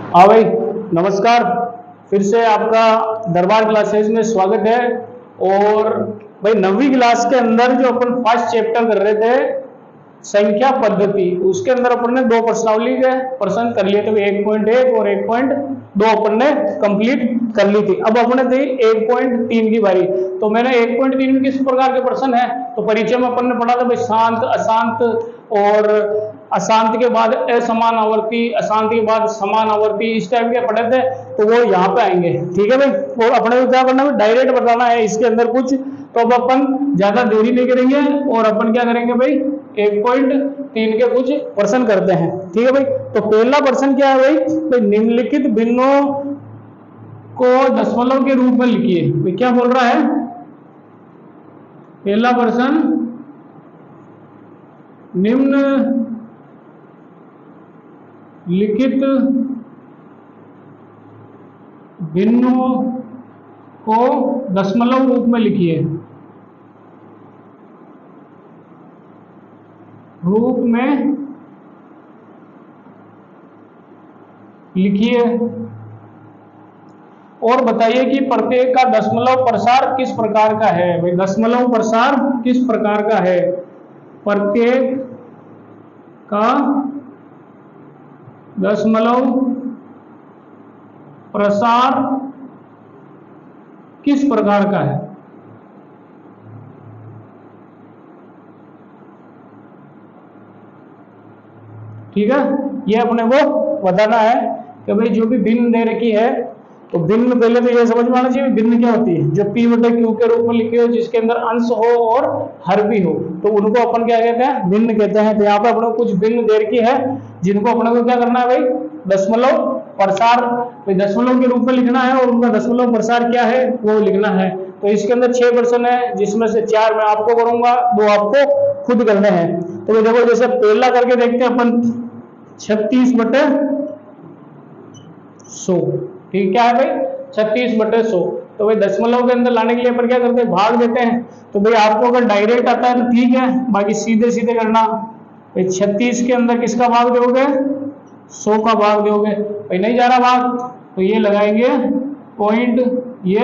हाँ भाई, नमस्कार। फिर से आपका दरबार क्लासेस में स्वागत है। और भाई 9वीं क्लास के अंदर जो अपन फर्स्ट चैप्टर कर रहे थे संख्या पद्धति, उसके अंदर अपन ने दो प्रश्नावली के प्रश्न कर लिए थे, 1.1 और 1.2 अपन ने कंप्लीट कर ली थी। अब अपने थी 1.3 की बारी। तो मैंने 1.3 में किस प्रकार के प्रश्न है, तो परिचय में अपन ने पढ़ा था भाई शांत, अशांत, और अशांत के बाद असमान आवर्ती, अशांत के बाद समान आवर्ती, इस टाइप के पढ़े थे। तो वो यहाँ पे आएंगे, ठीक है भाई। और अपने को क्या करना है, डायरेक्ट बताना है इसके अंदर कुछ। तो अब अपन ज्यादा देरी नहीं करेंगे और अपन क्या करेंगे भाई, 1.3 के कुछ प्रश्न करते हैं, ठीक है भाई। तो पहला प्रश्न क्या है भाई, निम्नलिखित भिन्नों को दशमलव के रूप में लिखिए। भाई क्या बोल रहा है पहला प्रश्न, निम्न लिखित भिन्नों को दशमलव रूप में लिखिए। रूप में लिखिए और बताइए कि प्रत्येक का दशमलव प्रसार किस प्रकार का है। भाई दशमलव प्रसार किस प्रकार का है, प्रत्येक का दशमलव प्रसार किस प्रकार का है। ठीक है, ये अपने को बताना है कि भाई जो भी भिन्न दे रखी है, तो भिन्न पहले तो ये समझ में आना चाहिए भिन्न क्या होती है। जो P बटे Q के रूप में लिखी हो, जिसके अंदर अंश हो और हर भी हो, तो उनको अपन क्या कहते हैं, भिन्न कहते हैं। तो यहाँ पे अपने को कुछ भिन्न दे रखी है, जिनको अपने को क्या करना है भाई, दशमलव प्रसार दशमलव के रूप में लिखना है और उनका दशमलव प्रसार क्या है वो लिखना है। तो इसके अंदर 6 प्रश्न है, जिसमें से 4 मैं आपको करूंगा, 2 आपको खुद करने हैं। तो देखो जैसे पहला करके देखते हैं अपन, 36 बटे 100, ठीक क्या है भाई, 36 बटे 100। तो भाई दशमलव के अंदर लाने के लिए अपन क्या करते हैं, भाग देते हैं। तो भाई आपको अगर डायरेक्ट आता है तो ठीक है, बाकी सीधे सीधे करना। भाई 36 के अंदर किसका भाग दोगे, 100 का भाग दोगे। भाई नहीं जा रहा भाग, तो ये लगाएंगे पॉइंट, ये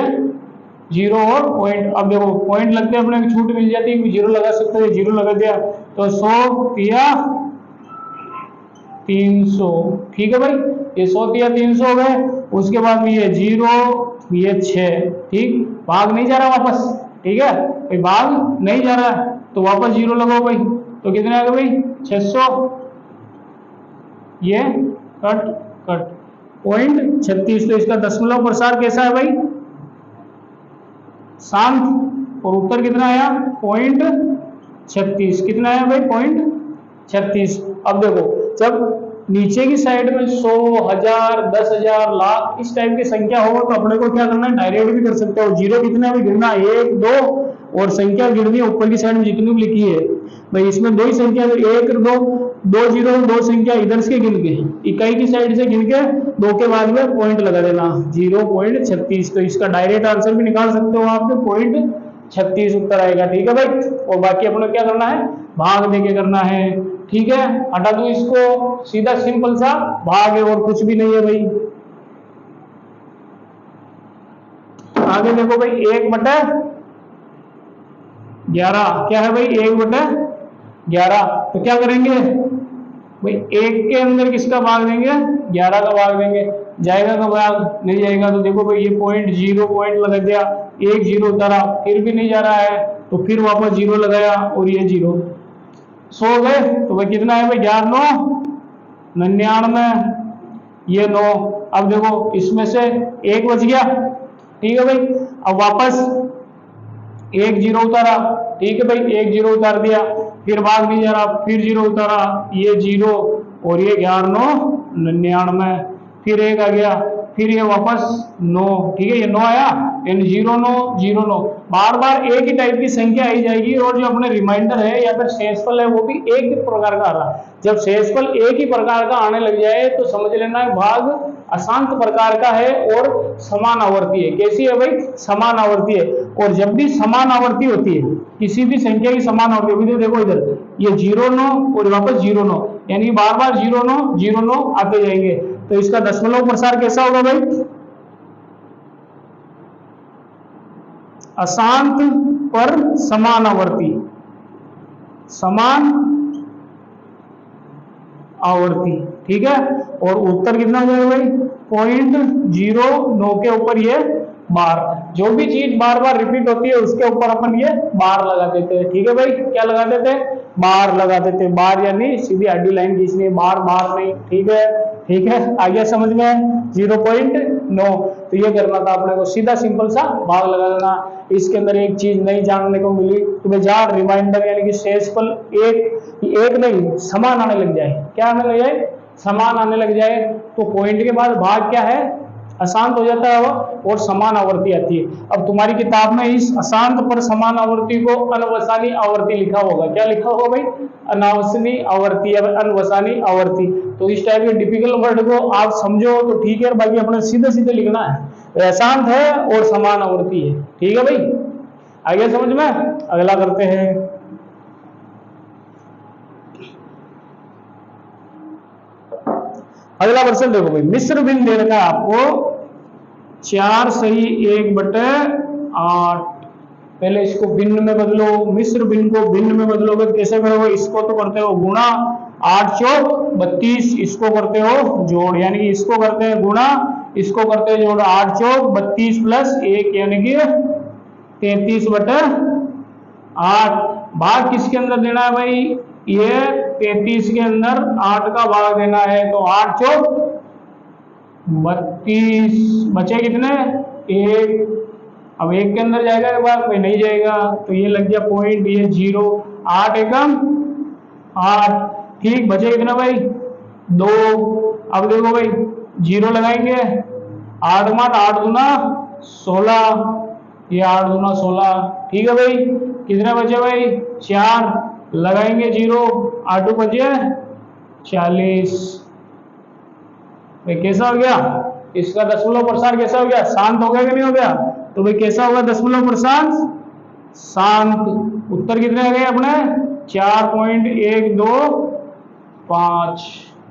0 और पॉइंट। अब देखो पॉइंट लगते अपने छूट मिल जाती है, 0 लगा सकते हैं, 0 लगा दिया तो 100 या 300, ठीक है भाई। ये 100 या 300 हो गए। उसके बाद में ये 0, ये 6, ठीक, भाग नहीं जा रहा वापस, ठीक है भाई, भाग नहीं जा रहा है तो वापस 0 लगाओ भाई। तो कितने आ गए भाई, 600, ये कट कट पॉइंट 36। तो इसका दशमलव प्रसार कैसा है भाई, शांत। और उत्तर कितना आया, पॉइंट 36। कितना आया भाई, पॉइंट 36। अब देखो जब नीचे की साइड में 100, 1000, 10,000, लाख इस टाइप की संख्या हो, तो अपने को क्या करना है, डायरेक्ट भी कर सकते हो। 0 कितने भी गिनना, 1, 2, और संख्या गिननी है ऊपर की साइड में जितनी भी लिखी है भाई। इसमें 2 ही संख्या, 1, 2 0, 2 संख्या इधर से गिन के, इकाई की साइड से गिन के 2 के बाद में पॉइंट लगा देना, 0.36। तो इसका डायरेक्ट आंसर भी निकाल सकते हो आप, पॉइंट 36 उत्तर आएगा, ठीक है भाई। और बाकी अपने क्या करना है, भाग देके करना है, ठीक है। हटा दो इसको, सीधा सिंपल सा भाग है और कुछ भी नहीं है भाई। आगे देखो भाई, 1/11 क्या है भाई, 1/11। तो क्या करेंगे भाई, 1 के अंदर किसका भाग देंगे, 11 का भाग देंगे। जाएगा का भाग, नहीं जाएगा। तो देखो भाई ये पॉइंट 0 पॉइंट लगा दिया, 1 0 उतारा, फिर भी नहीं जा रहा है तो फिर वापस 0 लगाया और ये 0, 100 गए। तो भाई कितना है भाई, 11 9 99, ये 9। अब देखो इसमें से 1 बच गया, ठीक है भाई। अब वापस 1 0 उतारा, ठीक है भाई, 1 0 उतार दिया, फिर भाग नहीं जा रहा, फिर 0 उतारा, ये 0 और ये 11 9 99, फिर 1 आ गया, फिर ये वापस 9, ठीक है, ये 9 आया, यानी 0 9 0 9। बार बार एक ही टाइप की संख्या आई जाएगी। और जो अपने रिमाइंडर है या फिर शेषफल है वो भी एक ही प्रकार का आ रहा है। जब शेषफल एक ही प्रकार का आने लग जाए तो समझ लेना है भाग अशांत प्रकार का है और समान आवर्ती है। कैसी है भाई, समान आवर्ती है। और जब भी समान आवर्ती होती है किसी भी संख्या की समान आवर्ती होती है, देखो इधर ये 0 9 और वापस 0 9, यानी बार बार 0 9 0 9 आते जाएंगे। तो इसका दशमलव प्रसार कैसा होगा भाई? अशांत पर समानावर्ती, समान आवर्ती, ठीक है। और उत्तर कितना हो जाएगा भाई? 0.09 के ऊपर ये बार, जो भी चीज बार बार रिपीट होती है उसके ऊपर अपन ये बार लगा देते हैं, ठीक है भाई। क्या लगा देते हैं? बार लगा देते हैं। बार यानी सीधी आडी लाइन खींचनी है, बार बार नहीं, ठीक है, ठीक है। आ गया समझ में? 0.9। तो ये करना था अपने को, सीधा सिंपल सा भाग लगा देना। इसके अंदर एक चीज नहीं जानने को मिली तुम्हें, जहां रिमाइंडर यानी कि शेषफल एक नहीं समान आने लग जाए, क्या आने लग जाए? समान आने लग जाए, तो पॉइंट के बाद भाग क्या है? अशांत हो जाता है वो, और समान आवर्ती आती है। अब तुम्हारी किताब में इस अशांत पर समान आवर्ती को अनवसानी आवर्ती लिखा होगा। क्या लिखा होगा भाई? अनावसनी आवर्ती या अनवसानी आवर्ती। तो इस टाइप के डिफिकल्ट वर्ड को आप समझो तो ठीक है, बाकी अपने सीधे सीधे लिखना है। अशांत है और समान आवर्ती है, ठीक है भाई। आगे समझ में? अगला करते हैं। अगला प्रश्न देखो भाई, मिश्र भिन्न दे रखा है आपको 4 सही 1/8। पहले इसको भिन्न में बदलो, मिश्र भिन्न को भिन्न में बदलोगे कैसे करोगे? इसको तो करते हो गुणा, 8 चौक 32, इसको करते हो जोड़, यानी कि इसको करते हैं गुणा, इसको करते हैं जोड़। 8 चौक 32 प्लस 1 यानी कि 33/8। भाग किसके अंदर देना है भाई? ये 33 के अंदर 8 का भाग देना है, तो 8 चौक 32, बचे कितने? 1। अब 1 के अंदर जाएगा एक बार? कोई नहीं जाएगा, तो ये लग गया पॉइंट, ये 0। 8 एकम 8, ठीक। बचे कितना भाई? 2। अब देखो भाई 0 लगाएंगे, 8 मात 8 दूना 16, ये 8 दूना 16, ठीक है भाई। कितने बचे भाई? 4 लगाएंगे 0, 8 बचे 40। भाई कैसा हो गया? इसका दशमलव प्रसार कैसा हो गया? शांत हो गया कि नहीं हो गया? तो भाई कैसा होगा दशमलव प्रसार? शांत। उत्तर कितने आ गए अपने? 4.125,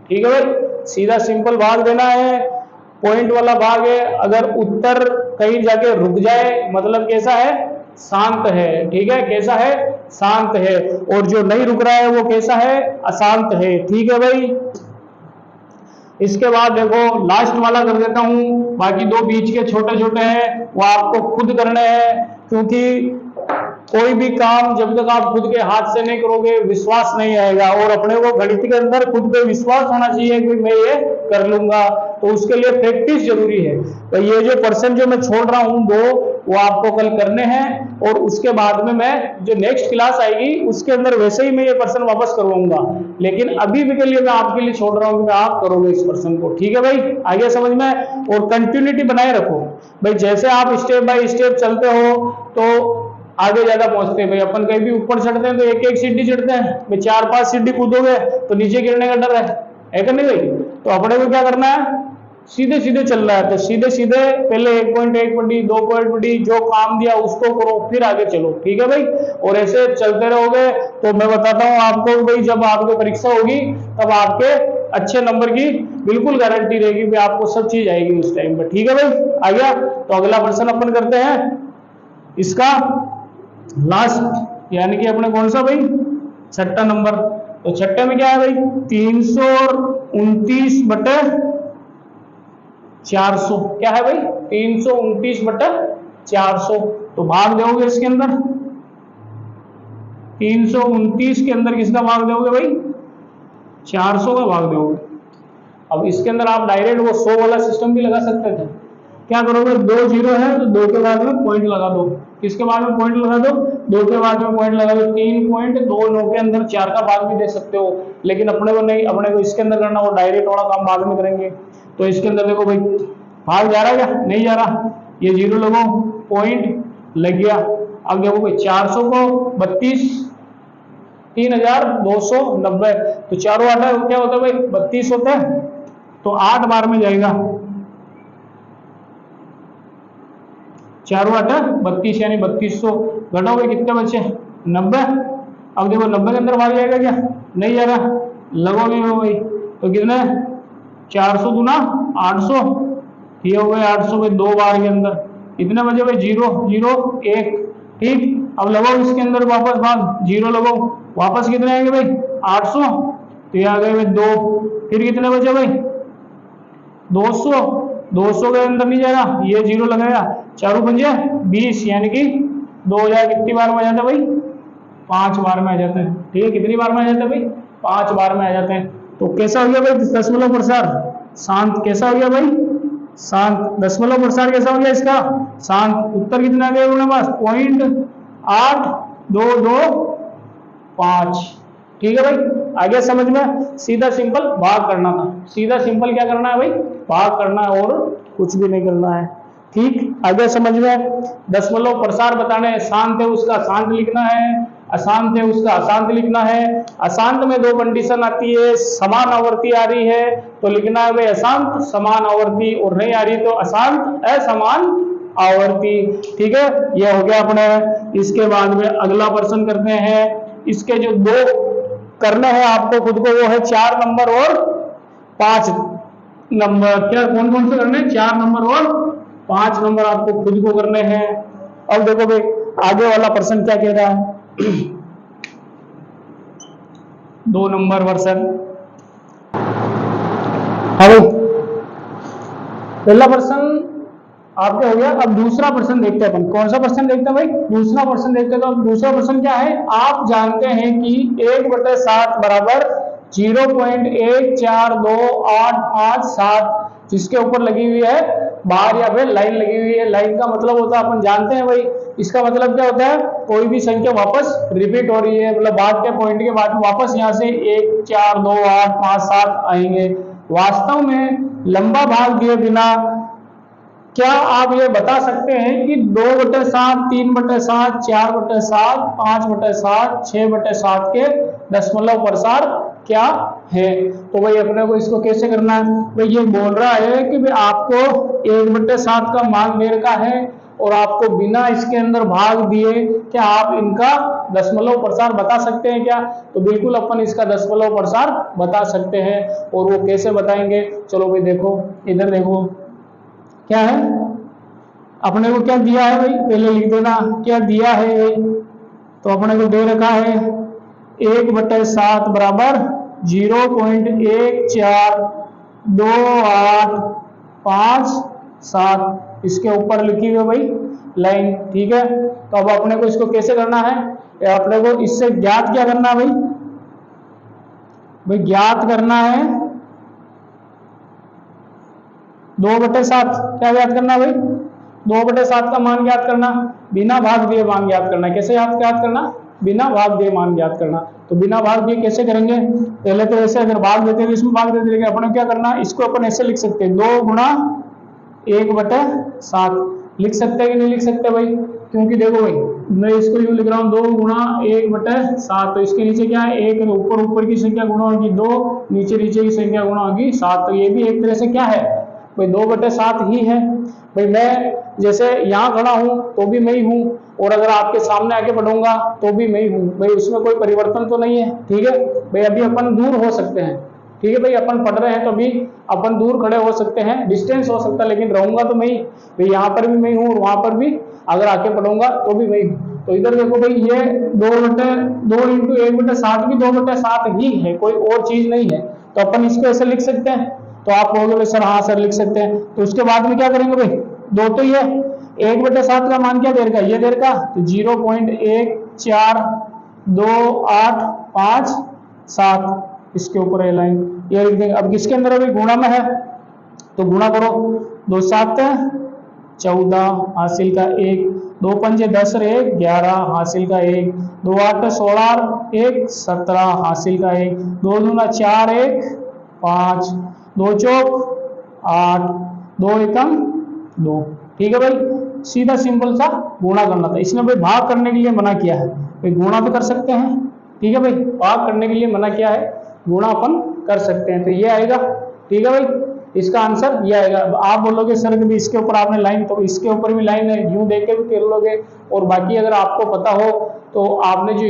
ठीक है भाई। सीधा सिंपल भाग देना है, पॉइंट वाला भाग है। अगर उत्तर कहीं जाके रुक जाए मतलब कैसा है? शांत है, ठीक है। कैसा है? शांत है। और जो नहीं रुक रहा है वो कैसा है? अशांत है, ठीक है भाई। इसके बाद देखो लास्ट वाला कर देता हूं, बाकी 2 बीच के छोटे छोटे हैं वो आपको खुद करने हैं, क्योंकि कोई भी काम जब तक आप खुद के हाथ से नहीं करोगे विश्वास नहीं आएगा। और अपने को गणित के अंदर खुद पे विश्वास होना चाहिए कि मैं ये कर लूंगा, तो उसके लिए प्रैक्टिस जरूरी है। तो ये जो पर्सन जो मैं छोड़ रहा हूं वो आपको कल करने हैं, और उसके बाद में मैं जो नेक्स्ट क्लास आएगी उसके अंदर वैसे ही मैं ये पर्सन वापस करवाऊंगा। लेकिन अभी भी के लिए मैं आपके लिए छोड़ रहा हूं कि आप करोगे इस पर्सन को, ठीक है भाई। आगे समझ में? और कंटिन्यूटी बनाए रखो भाई, जैसे आप स्टेप बाय स्टेप चलते हो तो आगे ज्यादा पहुंचते हैं भाई। अपन कहीं भी ऊपर चढ़ते हैं तो एक एक सीढ़ी चढ़ते हैं भाई, 4-5 सीढ़ी कूदोगे तो नीचे गिरने का डर है कि नहीं भाई? तो अपने को क्या करना है? सीधे सीधे चल रहा है तो सीधे सीधे पहले 1.1 पढ़ी, 2 पॉइंट पढ़ी, जो काम दिया उसको करो, फिर आगे चलो, ठीक है भाई। और ऐसे चलते रहोगे तो मैं बताता हूँ आपको भाई, जब आपकी परीक्षा होगी तब आपके अच्छे नंबर की बिल्कुल गारंटी रहेगी भाई, आपको सब चीज आएगी उस टाइम पे, ठीक है भाई। आ गया? तो अगला प्रश्न अपन करते हैं इसका लास्ट, यानी कि अपने कौन सा भाई? 6ठा नंबर। तो 6ठे में क्या है भाई? 329/400। क्या है भाई? 329/400। तो भाग दोगे इसके अंदर, 329 के अंदर किसका भाग दोगे भाई? 400 का भाग दोगे। अब इसके अंदर आप डायरेक्ट वो 100 वाला सिस्टम भी लगा सकते थे। क्या करोगे? 2 0 है तो 2 के बाद में पॉइंट लगा दो। किसके बाद में पॉइंट लगा दो? 2 के बाद में पॉइंट लगा दो। 3.29 के अंदर 4 का भाग भी दे सकते हो, लेकिन अपने को नहीं, अपने को इसके अंदर करना, वो डायरेक्ट वाला काम बाद में करेंगे। तो इसके अंदर देखो भाई भाग जा रहा है क्या? नहीं जा रहा, ये 0 लगो, पॉइंट लग गया। अब देखो भाई 400 को 32, 3290, तो चारों 8 क्या होता है भाई? 32 होता है, तो 8 बार में जाएगा। 4 8 32 यानी 3200, घटाओगे कितने बचे? 90। अब देखो 90 के अंदर भाग जाएगा क्या? नहीं जा रहा, लगोगे भाई तो कितने? 400 दूना 800, ये हो गए 800 में 2 बार के अंदर इतने बजे भाई 0 0 1। ठीक, अब लगाओ इसके अंदर वापस भाग 0 लगाओ, वापस कितने आएंगे भाई 800, तो ये आ गए भाई 2। फिर कितने बचे भाई 200, 200 के अंदर नहीं जाएगा, ये 0 लगाया, 4 पंजे 20, यानी कि 2000 कितनी बार में आ जाता है भाई 5 बार में आ जाते हैं। ठीक है, कितनी बार में आ जाते हैं भाई 5 बार में आ जाते हैं। तो कैसा हो गया भाई दशमलव प्रसार शांत, कैसा हो गया भाई शांत, दशमलव प्रसार कैसा हो गया इसका शांत। उत्तर कितना गया उन्होंने पास 0.8225। ठीक है भाई, आगे समझ में, सीधा सिंपल भाग करना था, सीधा सिंपल क्या करना है भाई भाग करना है और कुछ भी नहीं करना है। ठीक, आगे समझ में, दशमलव प्रसार बताने हैं, शांत है उसका शांत लिखना है, अशांत है उसका अशांत लिखना है। अशांत में 2 कंडीशन आती है, समान आवर्ती आ रही है तो लिखना है भाई अशांत समान आवर्ती, और नहीं आ रही तो अशांत असमान आवर्ती। ठीक है, ये हो गया अपने। इसके बाद में अगला प्रश्न करते हैं, इसके जो 2 करने हैं आपको खुद को, वो है 4 नंबर और 5 नंबर। क्या कौन कौन से करने हैं 4 नंबर और 5 नंबर आपको खुद को करने हैं। अब देखो भाई आगे वाला प्रश्न क्या कह रहा है 2 नंबर प्रश्न। हाँ पहला प्रश्न आपके हो गया। अब दूसरा प्रश्न देखते हैं अपन, कौन सा प्रश्न देखते हैं भाई दूसरा प्रश्न देखते हैं। तो अब दूसरा प्रश्न क्या है, आप जानते हैं कि 1/7 बराबर 0.14285 जिसके ऊपर लगी हुई है बार या फिर लाइन लगी हुई है। लाइन का मतलब होता है अपन जानते हैं भाई, इसका मतलब क्या होता है कोई भी संख्या वापस रिपीट हो रही है, मतलब बाद के पॉइंट के बाद वापस यहाँ से 1 4 2 8 5 7 आएंगे। वास्तव में लंबा भाग दिए बिना क्या आप ये बता सकते हैं कि 2/7 3/7 4/7 5/7 6/7 के दशमलव प्रसार क्या है। तो भाई अपने को इसको कैसे करना है, भाई ये बोल रहा है कि भाई आपको 1/7 का मान दे रखा है और आपको बिना इसके अंदर भाग दिए क्या आप इनका दशमलव प्रसार बता सकते हैं क्या। तो बिल्कुल अपन इसका दशमलव प्रसार बता सकते हैं। और वो कैसे बताएंगे, चलो भाई देखो इधर देखो क्या है, अपने को क्या दिया है भाई पहले लिख देना क्या दिया है। तो अपने को दे रखा है 1/7 बराबर 0.1428557 इसके ऊपर लिखी हुई है भाई लाइन। ठीक है, तो अब अपने को इसको कैसे करना है, अपने को इससे ज्ञात क्या करना है भाई ज्ञात करना है 2/7 क्या ज्ञात करना भाई 2/7 का मान ज्ञात करना, बिना भाग दिए मान ज्ञात करना। कैसे ज्ञात करना, बिना भाग दिए मान ज्ञात करना। तो बिना भाग दिए कैसे करेंगे, पहले तो ऐसे अगर भाग देते हैं इसमें भाग देते हैं, अपन क्या करना, इसको अपन ऐसे लिख सकते हैं 2 गुणा 1/7 लिख सकते हैं कि नहीं लिख सकते भाई। क्योंकि देखो भाई मैं इसको यूं लिख रहा हूँ 2 गुणा 1/7, तो इसके नीचे क्या है 1, ऊपर की संख्या गुणा होगी 2, नीचे की संख्या गुणा होगी 7। तो ये भी एक तरह से क्या है भाई 2/7 ही है। भाई मैं जैसे यहाँ खड़ा हूँ तो भी मैं ही हूँ, और अगर आपके सामने आके पढ़ूंगा तो भी मैं ही हूँ भाई, उसमें कोई परिवर्तन तो नहीं है। ठीक है भाई, अभी अपन दूर हो सकते हैं, ठीक है भाई अपन पढ़ रहे हैं तो अभी अपन दूर खड़े हो सकते हैं, डिस्टेंस हो सकता है, लेकिन रहूंगा तो मैं ही भाई, यहाँ पर भी मैं हूँ और वहां पर भी अगर आके पढ़ूंगा तो भी मैं ही हूँ। तो इधर देखो भाई ये 2 × 1/7 भी 2/7 ही है, कोई और चीज नहीं है। तो अपन इसको ऐसे लिख सकते हैं। तो आप कहोगे सर हाँ सर लिख सकते हैं। तो उसके बाद में क्या करेंगे भाई 2 तो ये 1/7 का मान क्या दे रखा है, ये दे रखा तो 0.1428557 इसके ऊपर है लाइन, ये लिख देंगे। अब किसके अंदर अभी गुणा में है तो गुणा करो, 2 7 14 हासिल का 1, 2 पंजे 10 रे 11 हासिल का 1, 2 8 16 1 17 हासिल का 1, 2 दूना 4 1 5, 2 चौक 8, 2 एकम 2। ठीक है भाई, सीधा सिंपल सा गुणा करना था। इसने भाई भाग करने के लिए मना किया है, भाई गुणा तो कर सकते हैं। ठीक है भाई, भाग करने के लिए मना किया है, गुणा अपन कर सकते हैं। तो ये आएगा। ठीक है भाई, इसका आंसर ये आएगा। आप बोलोगे सर कि इसके ऊपर आपने लाइन, तो इसके ऊपर भी लाइन है, यूं देख के भी कर लोगे। और बाकी अगर आपको पता हो तो आपने जो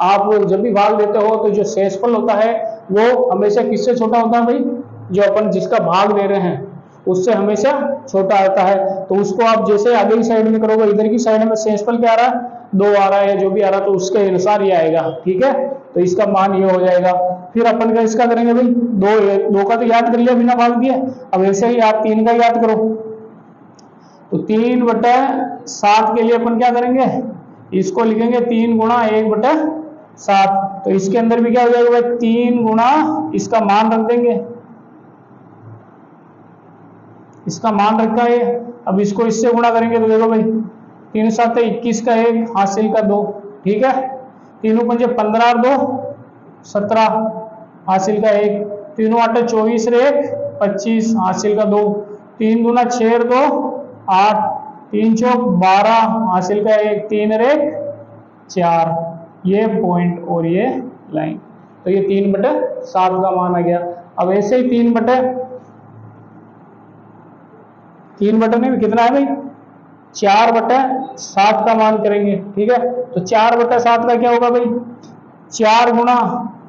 आप जब भी भाग देते हो तो जो शेषफल होता है वो हमेशा किससे छोटा होता है भाई, जो अपन जिसका भाग ले रहे हैं उससे हमेशा छोटा आता है। तो उसको आप जैसे आगे की साइड में करोगे, इधर की साइड में सेंसफल क्या आ रहा है, 2 आ रहा है या जो भी आ रहा है, तो उसके अनुसार ये आएगा। ठीक है, तो इसका मान ये हो जाएगा। फिर अपन का इसका करेंगे भाई, 2 का तो याद कर लिया बिना भाग दिए। अब ऐसे ही आप 3 का याद करो, तो 3/7 के लिए अपन क्या करेंगे, इसको लिखेंगे 3 गुणा 1/7। तो इसके अंदर भी क्या हो जाएगा भाई, 3 गुणा इसका मान रख देंगे, इसका मान रखा है। अब इसको इससे गुणा करेंगे तो देखो भाई 3 7 21 का 1 हासिल का 2। ठीक है, 3 पंजे 15 और 2 17 हासिल का 1, 3 8 24 रे 1 25 हासिल का 2, 3 दूना 6 और 2 8, 3 चौक 12 हासिल का 1, 3 रे 4। ये पॉइंट और ये लाइन, तो ये 3/7 का मान आ गया। अब ऐसे ही 3 बटे नहीं कितना है भाई, 4/7 का मान करेंगे। ठीक है, तो 4/7 का क्या होगा भाई, 4 गुणा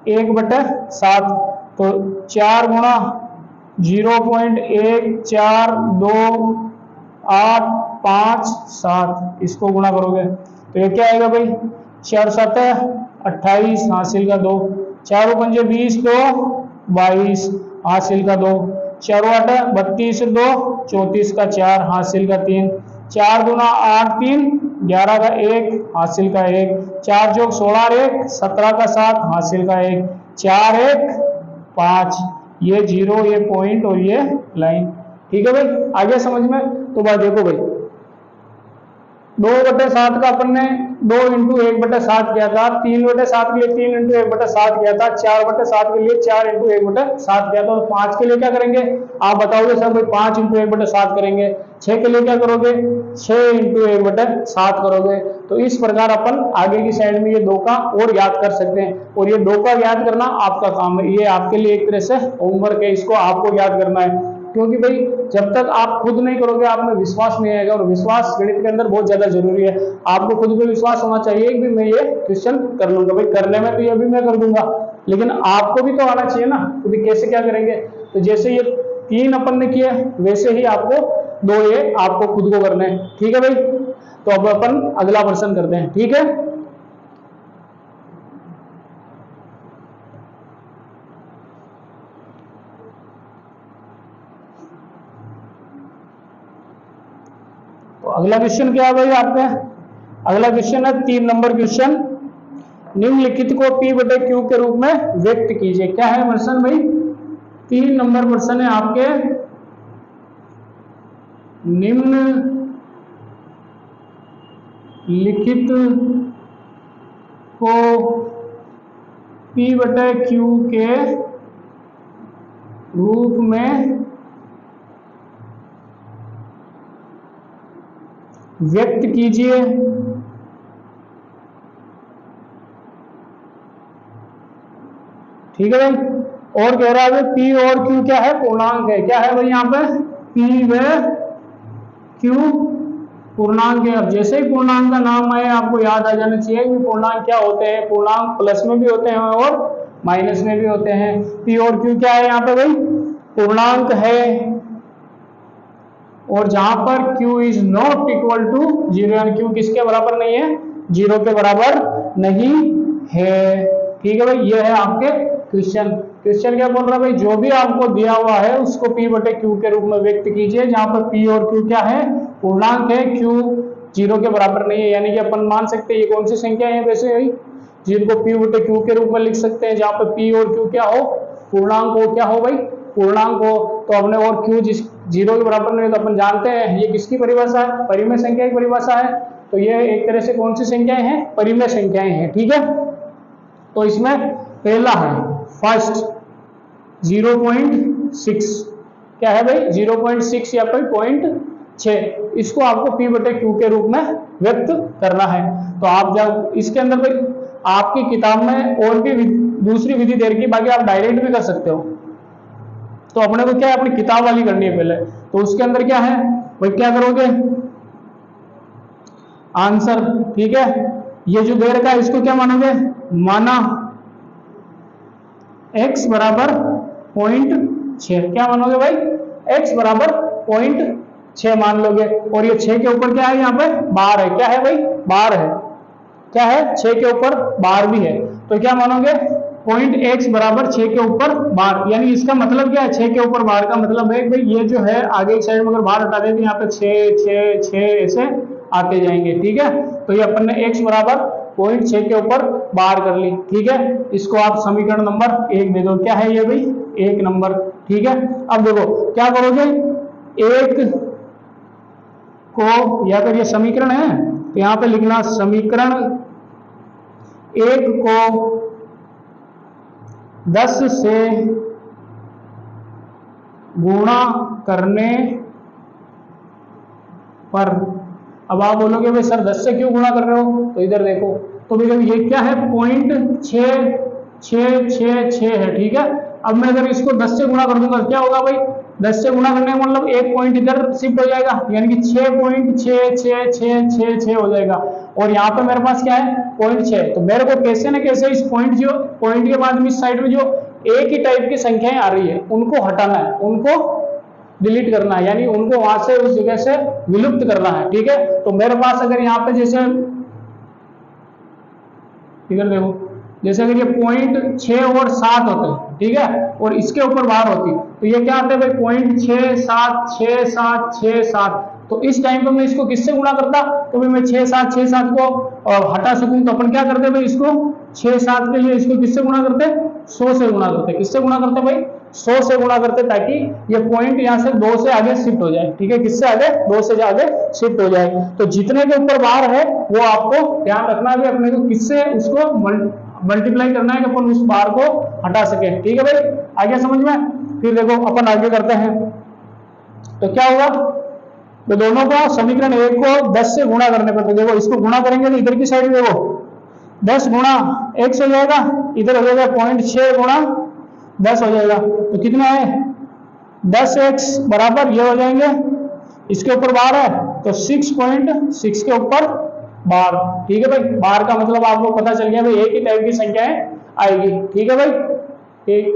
1/7, तो 4 गुणा 0.142857, इसको गुणा करोगे तो ये क्या आएगा भाई, 4 7 28 हासिल का 2, 4 पंजे 20 2 22 हासिल का 2, 4 8 32 2 34 का 4 हासिल का 3, 4 दूना 8 3 11 का 1 हासिल का 1, 4 जोग 16 और 1 17 का 7 हासिल का 1, 4 1 5। ये 0, ये पॉइंट और ये लाइन। ठीक है भाई, आगे समझ में। तो भाई देखो भाई 2/7 का अपन ने 2 × 1/7 किया था, 3/7 के लिए 3 × 1/7 किया था, 4/7 के लिए 4 × 1/7 किया था। 5 के लिए क्या करेंगे आप बताओगे सर भाई, 5 × 1/7 करेंगे। 6 के लिए क्या करोगे, 6 × 1/7 करोगे। तो इस प्रकार अपन आगे की साइड में ये 2 का और याद कर सकते हैं, और ये 2 का याद करना आपका काम है, ये आपके लिए एक तरह से होमवर्क है, इसको आपको याद करना है। क्योंकि भाई जब तक आप खुद नहीं करोगे आप में विश्वास नहीं आएगा, और विश्वास गणित के अंदर बहुत ज्यादा जरूरी है। आपको खुद पे विश्वास होना चाहिए कि मैं ये क्वेश्चन कर लूंगा। भाई करने में तो ये भी मैं कर दूंगा, लेकिन आपको भी तो आना चाहिए ना, तो कैसे क्या करेंगे। तो जैसे ये 3 अपन ने किया वैसे ही आपको 2 ये आपको खुद को करना है। ठीक है भाई, तो अब अपन अगला प्रश्न करते हैं। ठीक है, तो अगला क्वेश्चन क्या है भाई आपका, अगला क्वेश्चन है 3 नंबर क्वेश्चन, निम्नलिखित को P/Q के रूप में व्यक्त कीजिए। क्या है प्रश्न भाई, 3 नंबर प्रश्न है आपके, निम्नलिखित को P/Q के रूप में व्यक्त कीजिए। ठीक है भाई, और कह रहा है P और Q क्या है, पूर्णांक है। क्या है भाई यहाँ पे, P व Q पूर्णांक है। अब जैसे ही पूर्णांक का नाम आए आपको याद आ जाना चाहिए कि पूर्णांक क्या होते हैं। पूर्णांक प्लस में भी होते हैं और माइनस में भी होते हैं। P और Q क्या है यहाँ पे भाई, पूर्णांक है, और जहां पर Q is not equal to 0, यानी Q किसके बराबर नहीं है, 0 के बराबर नहीं है। ठीक है भाई, ये है आपके क्वेश्चन। क्वेश्चन क्या बोल रहा है भाई, जो भी आपको दिया हुआ है उसको P/Q के रूप में व्यक्त कीजिए, जहां पर P और Q क्या है, पूर्णांक है, Q 0 के बराबर नहीं है। यानी कि अपन मान सकते हैं ये कौन सी संख्या है वैसे भाई, जिनको P/Q के रूप में लिख सकते हैं, जहां पर P और Q क्या हो, पूर्णांक हो। क्या हो भाई, पूर्णांक हो। तो अपने और Q जिस 0 के बराबर नहीं है, तो अपन जानते हैं ये किसकी परिभाषा है, परिमेय संख्या की परिभाषा है। तो ये एक तरह से कौन सी संख्याएं हैं, परिमेय संख्याएं हैं। ठीक है, तो इसमें पहला है फर्स्ट 0.6, क्या है भाई 0.6 या फिर 0.6, इसको आपको P/Q के रूप में व्यक्त करना है। तो आप जब इसके अंदर भाई आपकी किताब में और भी दूसरी विधि दे रखी, बाकी आप डायरेक्ट भी कर सकते हो। तो अपने को क्या है, अपनी किताब वाली करनी है पहले। तो उसके अंदर क्या है भाई, क्या करोगे आंसर। ठीक है, ये जो दे रखा है इसको क्या मानोगे, माना x बराबर 0.6 क्या मानोगे भाई, x बराबर 0.6 मान लोगे। और ये 6 के ऊपर क्या है, यहाँ पे बार है, क्या है भाई, बार है, क्या है, 6 के ऊपर बार भी है, तो क्या मानोगे, पॉइंट x बराबर 6 के ऊपर बार, यानी इसका मतलब क्या है, 6 के ऊपर बार का मतलब है भाई ये जो है आगे की साइड में अगर बार हटा दें तो यहाँ पे 6 6 6 ऐसे आते जाएंगे, ठीक है। तो ये अपन ने x बराबर 0.6 के ऊपर बार कर ली, ठीक है। इसको आप समीकरण नंबर 1 दे दो, क्या है ये भाई, 1 नंबर, ठीक है। अब देखो क्या करोगे, एक को, या फिर ये समीकरण है तो यहाँ पे लिखना समीकरण 1 को 10 से गुणा करने पर, अब आप बोलोगे भाई सर 10 से क्यों गुणा कर रहे हो, तो इधर देखो, तो भाई ये क्या है, 0.666 है, ठीक है। अब मैं अगर इसको 10 से गुणा कर दूंगा क्या होगा भाई, 10 से गुणा करने का मतलब एक पॉइंट इधर शिफ्ट हो जाएगा, यानी कि 6.6666 हो जाएगा। और यहाँ पे मेरे पास क्या है, 0.6, तो मेरे को कैसे न कैसे इस पॉइंट के बाद में इस साइड में जो एक ही टाइप की संख्याएं आ रही है उनको हटाना है, उनको डिलीट करना है, यानी उनको वहां से उस जगह से विलुप्त करना है, ठीक है। तो मेरे पास अगर यहाँ पे जैसे इधर देखो, जैसे अगर ये 0.6 और 7 होते, ठीक है, और इसके ऊपर बार होती, तो ये क्या आते हैं भाई, 0.676767, तो इस टाइम पे मैं इसको किससे गुणा करता, तो भाई मैं 6767 को हटा सकूं, तो अपन क्या करते भाई, इसको 67 के लिए इसको किससे गुणा करते, 100 से गुणा करते, किससे गुणा करते भाई, 100 से गुणा करते, ताकि ये पॉइंट यहाँ से 2 से आगे शिफ्ट हो जाए, ठीक है, किससे आगे, 2 से आगे शिफ्ट हो जाए। तो जितने के ऊपर बार है वो आपको ध्यान रखना है, अपने को किससे उसको मल्टीप्लाई करना है कि अपन उस बार को हटा सके, ठीक है भाई, आगे समझ में। फिर देखो अपन आगे करते हैं, तो क्या होगा, तो दोनों का समीकरण 1 को 10 से गुणा करने पर, तो देखो इसको गुणा करेंगे तो इधर की साइड देखो 10 गुणा x हो जाएगा, इधर हो जाएगा 0.6 गुणा 10 हो जाएगा, तो कितना है 10x बराबर ये हो जाएंगे, इसके ऊपर बार है तो 6.6 के ऊपर बार, ठीक है भाई। बार का मतलब आपको पता चल गया भाई, एक ही टाइप की संख्याएं आएगी, ठीक है भाई, ठीक।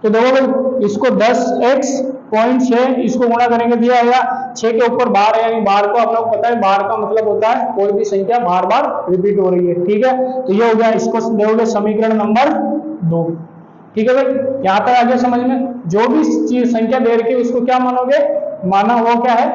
तो देखो भाई इसको 10x 0.6 इसको गुणा करेंगे, दिया आएगा 6 के ऊपर बार है, यानी बार को आप लोग पता है, बार का मतलब होता है कोई भी संख्या बार बार रिपीट हो रही है, ठीक है। तो ये हो गया, इसको देखोगे समीकरण नंबर 2, ठीक है भाई। यहाँ तक आगे समझ में, जो भी चीज संख्या दे रखी है उसको क्या मानोगे, माना वो क्या है,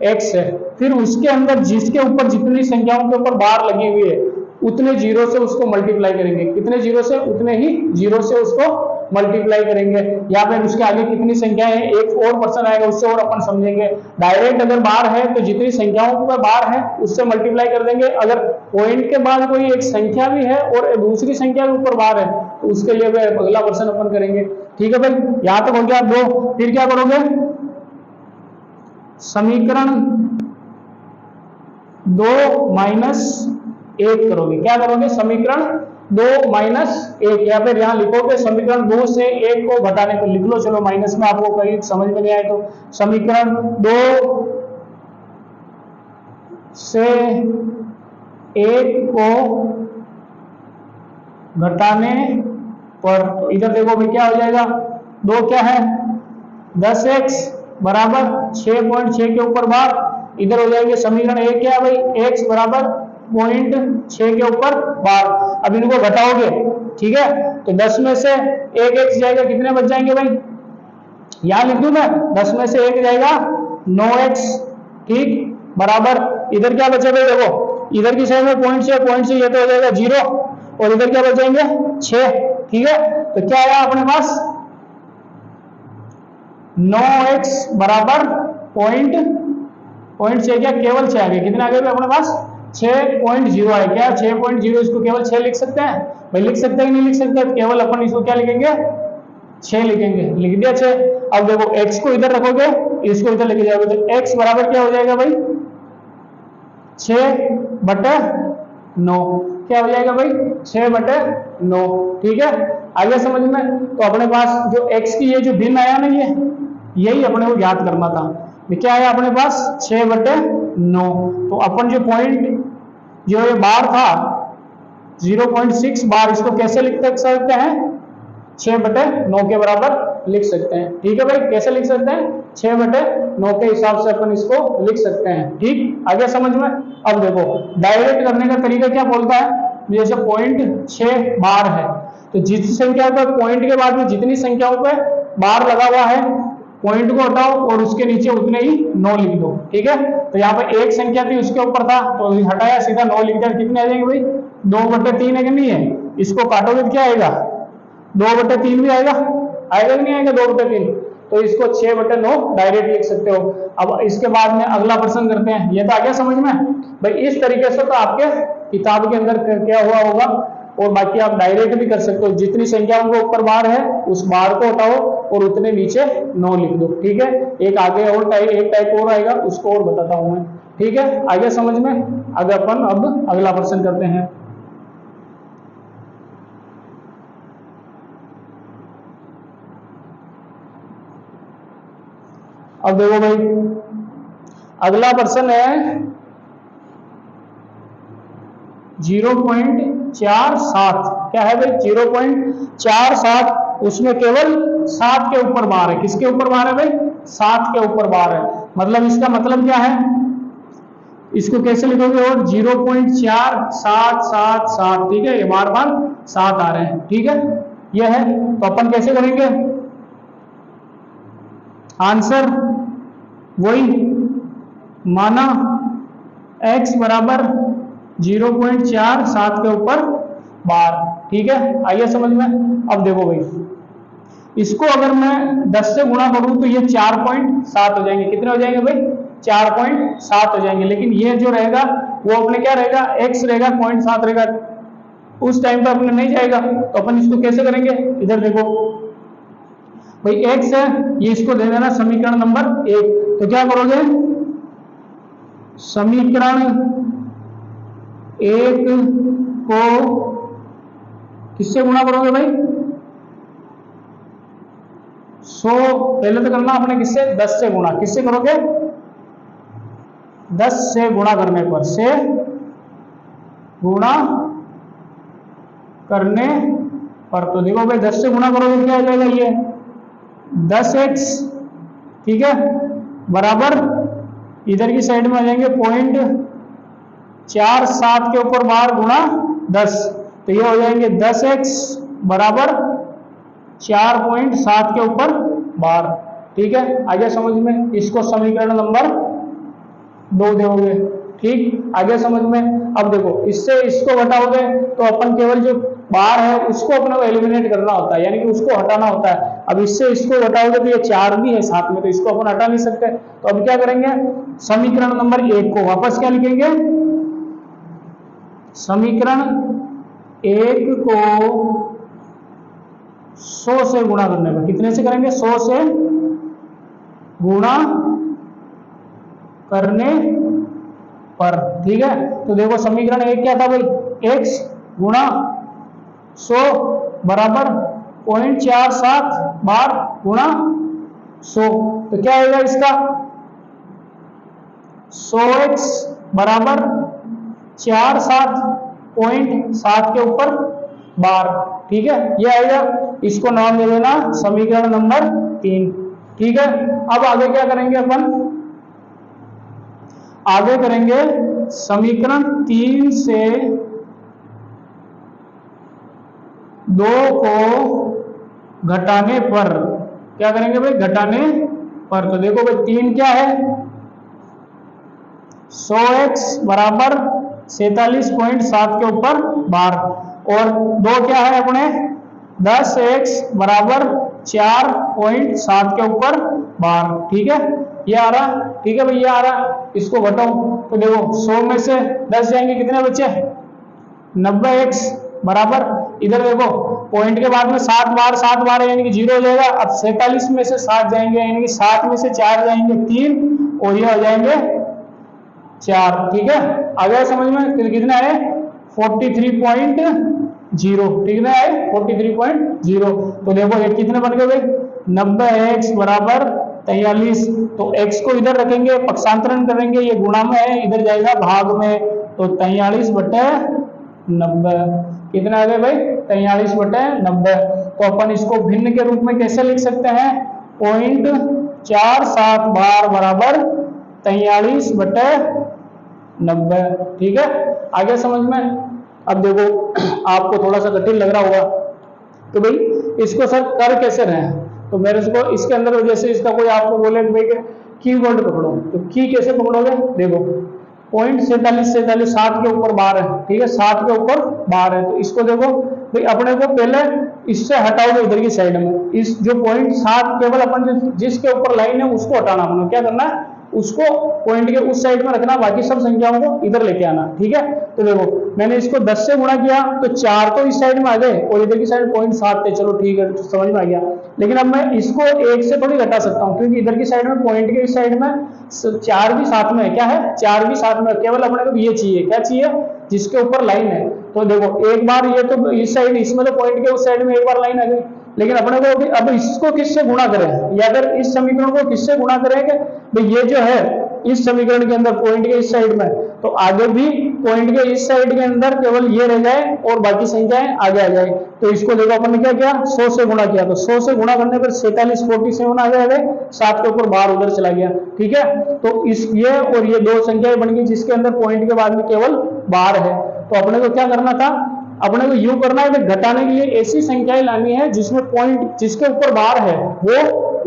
x है। फिर उसके अंदर जिसके ऊपर जितनी संख्याओं के ऊपर बार लगी हुई है उतने जीरो से उसको मल्टीप्लाई करेंगे, कितने जीरो से, उतने ही जीरो से उसको मल्टीप्लाई करेंगे। या फिर उसके आगे कितनी संख्याएं हैं, एक और पर्सन आएगा उससे और अपन समझेंगे। डायरेक्ट अगर बार है तो जितनी संख्याओं पर बार है उससे मल्टीप्लाई कर देंगे, अगर पॉइंट के बाद कोई एक संख्या भी है और दूसरी संख्या के ऊपर बार है तो उसके लिए अगला पर्सन अपन करेंगे, ठीक है भाई। यहां तक हो गया 2। फिर क्या करोगे, समीकरण 2 माइनस 1 करोगे, क्या करोगे, समीकरण 2 माइनस 1, या फिर यहां लिखोगे समीकरण 2 से 1 को घटाने पर लिख लो, चलो माइनस में आपको कहीं समझ में नहीं आए तो समीकरण 2 से 1 को घटाने पर, तो इधर देखो भाई क्या हो जाएगा, 2 क्या है 10x बराबर 6.6 के ऊपर बार, इधर हो जाएंगे समीकरण 1 क्या है भाई, x बराबर 0.6 के ऊपर बार। अब इनको घटाओगे, ठीक है, तो 10 में से 1 x जाएगा, कितने बच जाएंगे भाई, यहां लिख दूं मैं, 10 में से 1 जाएगा 9x, ठीक, बराबर इधर क्या बचे भाई, देखो इधर की साइड में 0.6 ये तो हो जाएगा 0, और इधर क्या बच जाएंगे 6, ठीक है। तो क्या आया अपने पास 9x बराबर 0.6 क्या केवल 6 आ गए, कितने आ गए अपने पास 6.0 है, क्या 6.0, इसको केवल 6 लिख सकते हैं भाई, लिख सकते हैं नहीं लिख सकते, केवल अपन इसको क्या लिखेंगे 6 लिखेंगे, लिख दिया 6। अब देखो x को इधर रखोगे, इसको इधर लेके जाओगे, तो x बराबर क्या हो जाएगा भाई 6/9, क्या हो जाएगा भाई 6/9, ठीक है, आगे समझ में। तो अपने पास जो x की ये जो भिन्न आया ना, ये यही अपने को ज्ञात करना था, ये क्या है अपने पास 6/9। तो अपन जो पॉइंट जो ये बार था 0.6 बार, इसको कैसे लिख सकते हैं 6/9 के बराबर लिख सकते हैं। ठीक है भाई, कैसे लिख सकते हैं 6/9 के हिसाब से अपन इसको लिख सकते हैं। ठीक, आ गया समझ में। अब देखो डायरेक्ट करने का तरीका क्या बोलता है, जैसे पॉइंट 6 बार है तो जिस संख्या पर पॉइंट के बाद में जितनी संख्याओं पे बार लगा हुआ है पॉइंट को हटाओ और उसके नीचे उतने ही 9 लिख दो। ठीक है, तो यहाँ पे एक संख्या थी उसके ऊपर था तो हटाया सीधा 9 लिख दिया। कितने आ जाएंगे भाई 2/3 है कि नहीं है, इसको काटोगे तो क्या आएगा 2/3 भी आएगा, आएगा कि नहीं आएगा 2/3। तो इसको 6/9 डायरेक्ट लिख सकते हो। अब इसके बाद में अगला प्रश्न करते हैं, ये तो आ गया समझ में भाई। इस तरीके से तो आपके किताब के अंदर क्या हुआ होगा, और बाकी आप डायरेक्ट भी कर सकते हो। जितनी संख्याओं के ऊपर बार है उस बार को हटाओ और उतने नीचे 9 लिख दो। ठीक है, एक आगे और एक टाइप और आएगा, उसको और बताता हूं मैं। ठीक है, आगे समझ में। अगर अपन अब अगला प्रश्न करते हैं, अब देखो भाई अगला प्रश्न है 0.47। क्या है भाई 0.47, उसमें केवल 7 के ऊपर बार है। किसके ऊपर बार है भाई 7 के ऊपर बार है। मतलब इसका मतलब क्या है, इसको कैसे लिखोगे, और 0.4777, ठीक है, ये बार बार 7 आ रहे हैं। ठीक है, ये है तो अपन कैसे करेंगे आंसर, वही माना x बराबर 0.47 के ऊपर बार। ठीक है, आइए समझ में। अब देखो भाई इसको अगर मैं 10 से गुणा करूं तो ये 4.7 हो जाएंगे। कितने हो जाएंगे भाई 4.7 हो जाएंगे। लेकिन ये जो रहेगा वो अपने क्या रहेगा x रहेगा 0.7 रहेगा, उस टाइम पे अपने नहीं जाएगा। तो अपन इसको कैसे करेंगे, इधर देखो भाई x है, ये इसको दे देना समीकरण नंबर 1। तो क्या करोगे समीकरण 1 को किससे गुणा करोगे भाई 100, पहले तो करना आपने किससे 10 से गुणा। किससे करोगे 10 से गुणा करने पर, से गुणा करने पर। तो देखो भाई 10 से गुणा करोगे क्या आ जाएगा ये 10x, ठीक है, बराबर इधर की साइड में आ जाएंगे 0.47 के ऊपर बार गुणा 10। तो ये हो जाएंगे 10x बराबर 4.7 के ऊपर बार। ठीक है, आगे समझ में। इसको समीकरण नंबर 2 दोगे। ठीक, आगे समझ में। अब देखो इससे इसको घटाओगे तो अपन केवल जो बार है उसको अपने को एलिमिनेट करना होता है, यानी कि उसको हटाना होता है। अब इससे इसको घटाओगे तो ये 4 भी है साथ में, तो इसको अपन हटा नहीं सकते। तो अब क्या करेंगे समीकरण नंबर 1 को वापस क्या लिखेंगे, समीकरण 1 को 100 से गुणा करने पर। कितने से करेंगे 100 से गुणा करने पर। ठीक है, तो देखो समीकरण 1 क्या था भाई x गुणा 100 बराबर 0.47 बार गुणा 100। तो क्या आएगा इसका 100x बराबर 47.7 के ऊपर बार। ठीक है, ये आएगा। इसको नाम दे देना समीकरण नंबर 3। ठीक है, अब आगे क्या करेंगे अपन, आगे करेंगे समीकरण 3 से 2 को घटाने पर। क्या करेंगे भाई घटाने पर। तो देखो भाई 3 क्या है 100x बराबर 47.7 के ऊपर बार, और 2 क्या है अपने 10x बराबर 4.7 के ऊपर बार। ठीक है, ये आ रहा। ठीक है भाई ये आ रहा, इसको घटाओ तो देखो 100 में से 10 जाएंगे कितने बचे 90x बराबर, इधर देखो पॉइंट के बाद में 7 बार है यानी कि 0 हो जाएगा। अब 47 में से 7 जाएंगे यानी कि 7 में से 4 जाएंगे 3, और ये हो जाएंगे 4। ठीक है, आ गया समझ में। तो कितना है 43.0। कितना है 43.0। तो देखो ये कितने बन गए भाई 90x बराबर 43। तो x को इधर रखेंगे, पक्षांतरण करेंगे, ये गुणा में है, इधर जाएगा भाग में, तो 43/90। कितना आ गए भाई? 43/90। तो अपन इसको भिन्न के रूप में कैसे लिख सकते हैं? 0.47 बार बराबर 43/90। ठीक है, आगे समझ में? अब देखो आपको थोड़ा सा कठिन लग रहा होगा तो भाई इसको सर कर कैसे रहे हैं, तो मेरे को इसके अंदर जैसे इसका कोई आपको बोले कि भाई कीवर्ड पकड़ो, तो की कैसे पकड़ोगे? देखो 0.47 60 के ऊपर बार है, ठीक है, 60 के ऊपर बार है, तो इसको देखो भाई अपने को पहले इससे हटाओगे इधर की साइड में, इस जो 0.7 केवल अपन जिसके ऊपर लाइन है उसको हटाना, अपने क्या करना है? उसको पॉइंट के उस साइड में रखना, बाकी सब संख्याओं को इधर लेके आना। ठीक है, तो देखो मैंने इसको 10 से गुणा किया तो 4 तो इस साइड में आ गए और इधर की साइड 0.7 थे, चलो ठीक है, तो समझ में आ गया। लेकिन अब मैं इसको 1 से थोड़ी घटा सकता हूँ, क्योंकि इधर की साइड में पॉइंट के इस साइड में 4 भी साथ में है। क्या है? 4 भी साथ में, केवल अपने को ये चाहिए, क्या चाहिए? जिसके ऊपर लाइन है। तो देखो एक बार ये तो इस साइड, इसमें तो पॉइंट के उस साइड में एक बार लाइन आ गई, लेकिन अपने को अब इसको किससे गुणा करें, या अगर इस समीकरण को किससे गुणा करेंगे? भाई ये जो है इस समीकरण के अंदर पॉइंट के इस साइड में, तो आगे भी पॉइंट के इस साइड के अंदर केवल ये रह जाए और बाकी संख्याएं आगे आ जाए। तो इसको देखो अपन ने क्या किया? 100 से गुणा किया, तो 100 से गुणा करने पर 47 आ जाएगा, 7 के ऊपर बार उधर चला गया। ठीक है, तो इस ये और ये दो संख्याएं बन गई जिसके अंदर पॉइंट के बाद में केवल बार है। तो अपने को क्या करना था? अपने को यूं करना है कि घटाने के लिए ऐसी संख्याएं लानी है जिसमें पॉइंट जिसके ऊपर बार है वो